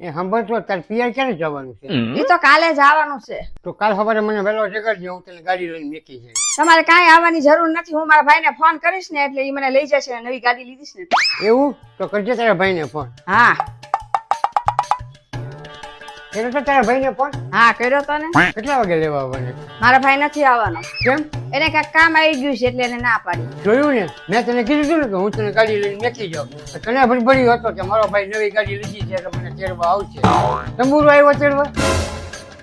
એ સાંભળતો તાર પિયર ક્યારે જવાનું છે? એ તો કાલે જ આવવાનું છે. તો કાલ સવારે મને વહેલો જગાડજે, હું તને ગાડી લઈને મેકી જાય. તમારે કાંઈ આવવાની જરૂર નથી. હું મારા ભાઈને ફોન કરીશ ને એટલે એ મને લઈ જશે. નવી ગાડી લીધીશ ને. એવું તો કરજે તારા ભાઈને ફોન. હા કર્યો તો તારા ભાઈને ફોન? હા કર્યો તો ને. કેટલા વાગે લેવા આવવાના? મારા ભાઈ નથી આવવાનો. કેમ? એને કાંઈક કામ આવી ગયું છે એટલે એને ના પાડી. જોયું ને, મેં તને કીધું હતું ને કે હું તને ગાડી લઈને મેકી જાઉં. તને ભડભડ્યું હતો કે મારો ભાઈ નવી ગાડી લીધી છે એટલે મને તેડવા આવશે. તંબુરો આવ્યો તેડવા?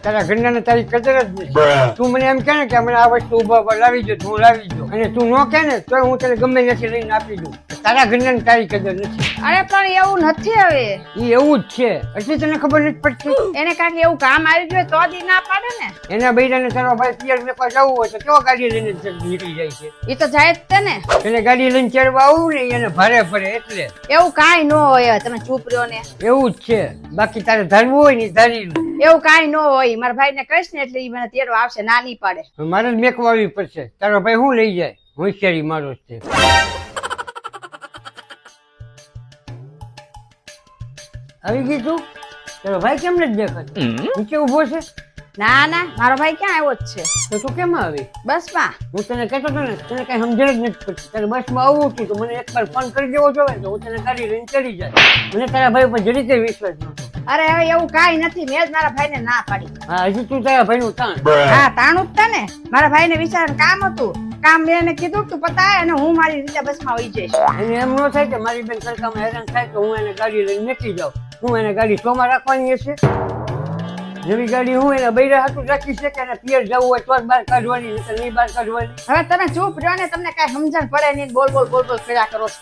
તારા ઘરના તારી કદર જ નથી. તું મને એમ કહે ને કે મને આ વસ્તુ ઉભા લાવી દો, હું લાવી દઉં, અને તું ન કહે ને તો હું તને ગમે નથી લઈને આપી દઉં. તારા ઘરના તારી કદર નથી. અરે પણ એવું નથી. હવે એ એવું જ છે, એટલે તને ખબર નથી પડતી. એને કાંઈક એવું કામ આવી ગયું તો જ ઈ ના પાડે ને. એના બૈરાને તારો ભાઈ પિયર મેકવા જવું હોય તો કેવો ગાડી લઈને નીકળી જાય છે? એ તો જાય જ તે ને. એને ગાડી લઈને ચડવા આવું ને એને ભારે પડે એટલે. એવું કાંઈ ન હોય. તમે ચૂપ રહ્યો ને. એવું જ છે, બાકી તારે ધારવું હોય ને ધારી લે. એવું કાંઈ ન હોય. મારા ભાઈને કહીશ ને એટલે ઈ મને તેડવા આવશે. ના નહીં પાડે. મારે જ મેકવા આવવી પડશે. તારો ભાઈ શું લઈ જાય? હોશિયારી મારો છે. આવી ગઈ તું? તારો ભાઈ કેમ નથી દેખાતો? નીચે ઉભો છે? ના ના, મારો ભાઈ ક્યાં આવ્યો જ છે. તો તું કેમ આવી? બસમાં. હું તને કહેતો હતો ને, તને કઈ સમજણ જ નથી પડતી. તારે બસમાં આવવું હતું તો મને એકવાર ફોન કરી દેવો જોઈએ તો હું તને ગાડી લઈને ચડી જાય. મને તારા ભાઈ ઉપર જરી કઈ વિશ્વાસ નહોતો. અરે હવે એવું કાંઈ નથી. મેં જ મારા ભાઈને ના પાડી. હા, હજી તું તારા ભાઈનું તાણ. હા તાણું જ ને. મારા ભાઈને વિચાર કામ હતું. કામ મેં એને કીધું તું પતાય અને હું મારી રીતે બસમાં વહી જઈશ. એને એમ ન થાય કે મારી બેન સરકારમાં હેરાન થાય તો હું એને ગાડી લઈને મેકી જાઉં. હું એને ગાડી શોમાં રાખવાની હશે? નવી ગાડી હું એના બૈરા હાથું રાખી છે કે એને પિયર જવું હોય તો જ બહાર કાઢવાની, નહીંતર નહીં બહાર કાઢવાની. હવે તમે ચૂપ રહ્યો ને. તમને કાંઈ સમજણ પડે નહીં. બોલ બોલ બોલ બોલ કર્યા કરો છો.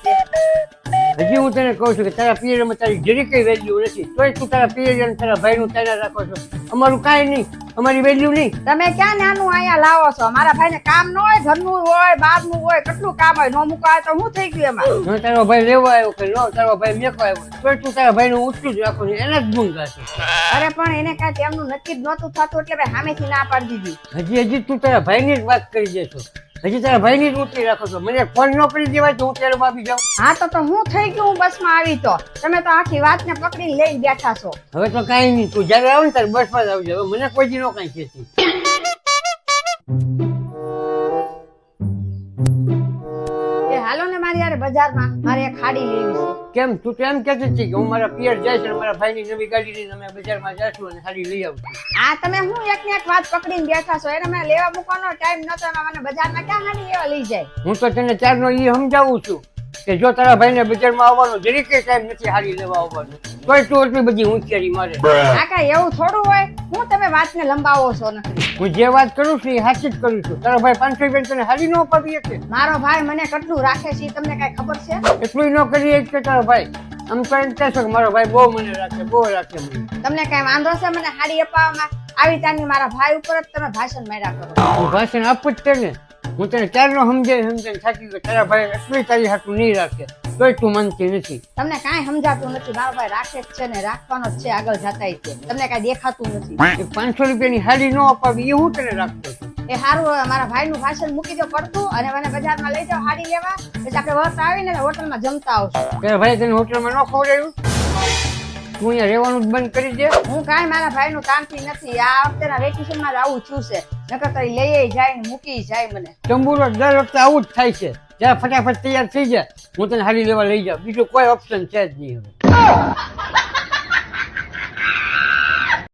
હજી હું તને કહું છું કે તારા પિયરમાં તારી જરી કઈ વેલ્યુ નથી, તોય તું તારા પિયર અને તારા ભાઈનું તારા રાખો છો. અમારું કાંઈ નહીં, અમારી વેલ્યુ નહીં. તમે ક્યાં નાનું અહીંયા લાવો છો? મારા ભાઈને કામ ન હોય, ઘરનું હોય, બહારનું હોય, કેટલું કામ હોય. ન મૂકાય તો શું થઈ ગયું એમાં? જો તારો ભાઈ લેવા આવ્યો કે ન તારો ભાઈ મેકવા આવ્યો, તોય તું તારા ભાઈનું ઊંચું જ રાખો છો. એના જ ગુણ ગાશે. અરે પણ એને કાંઈ તેમનું નક્કી જ નહોતું થતું એટલે ભાઈ સામેથી ના પાડી દીધી. હજી તું તારા ભાઈની જ વાત કરી દેશો. હજી તારા ભાઈની જ ઊંચી રાખો છો. મને ફોન ન કરી દેવાય તો હું ત્યારે આપી જાઉં. હા તો હું થઈ ગયું. હું બસમાં આવી તો તમે તો આખી વાતને પકડીને લઈને બેઠા છો. હવે તો કાંઈ નહીં, તું જયારે આવે ને તારે બસમાં જ આવજે. હવે મને કોઈ દી નો કાંઈ કહેતી. એ હાલો ને મારી યાર બજારમાં. મારે એક ખાડી લેવી છે. કેમ? તું તો એમ કહેતી હતી કે હું મારા પિયર જાય છે, મારા ભાઈની નવી ગાડી લઈને અમે બજારમાં જઈશું અને સાડી લઈ આવશું. આ તમે હું એક ને એક વાત પકડીને બેઠા છો. એને મને લેવા મૂકવાનો ટાઈમ નતો. એમાં મને બજારમાં ક્યાં ખાડી લેવા લઈ જાય? હું તો તને ચારનો ઈ સમજાવું છું કે જો તારા ભાઈને બજારમાં આવવાનો જરી કઈ ટાઈમ નથી હાડી લેવા આવવાનો, તોય તું એટલી બધી હોશિયારી મારે. આ કાંઈ એવું થોડું હોય? હું તમે વાતને લંબાવો છો નથી. હું જે વાત કરું છું એ સાચી જ કરું છું. તારો ભાઈ 500 રૂપિયા તને હાડી ન અપાવી શકે? મારો ભાઈ મને કેટલું રાખે છે તમને કાંઈ ખબર છે? એટલું ન કરી કે તારો ભાઈ આમ તો એમ કહેશો કે મારો ભાઈ બહુ મને રાખે, બહુ રાખે મને. તમને કાંઈ વાંધો છે મને હાડી અપાવવામાં? આવી તારની મારા ભાઈ ઉપર જ તમે ભાષણ માર્યા કરો. હું ભાષણ આપું જ તેને. હું તને ચારનો સમજાઈને થાકી ગયો. તારા ભાઈ એટલું તારી હાથું નહીં રાખે, તોય તું માનતી નથી. તમને કાંઈ સમજાતું નથી. મારો ભાઈ રાખે જ છે ને રાખવાનો જ છે. આગળ જતાય છે. તમને કાંઈ દેખાતું નથી. 500 રૂપિયાની હાડી ન અપાવી એ હું તને રાખતો છું. એ સારું. મારા ભાઈનું ભાષણ મૂકી દો પડતું અને મને બજારમાં લઈ જાઓ હાડી લેવા. પછી આપણે વર્ત આવીને હોટલમાં જમતા આવશું. તારા ભાઈ તને હોટલમાં ન ખવડાવ્યું? તું અહીંયા રહેવાનું જ બંધ કરી દે. હું કાંઈ મારા ભાઈનું કામથી નથી. આ વખતેના વેકેશનમાં જ આવું છું છે. નકર તો લઈ જાય ને મૂકી જાય મને. તંબુરો દર વખતે આવું જ થાય છે. જ્યાં ફટાફટ તૈયાર થઈ જાય હું તને હાડી લેવા લઈ જાઉં. બીજું કોઈ ઓપ્શન છે જ નહીં હવે.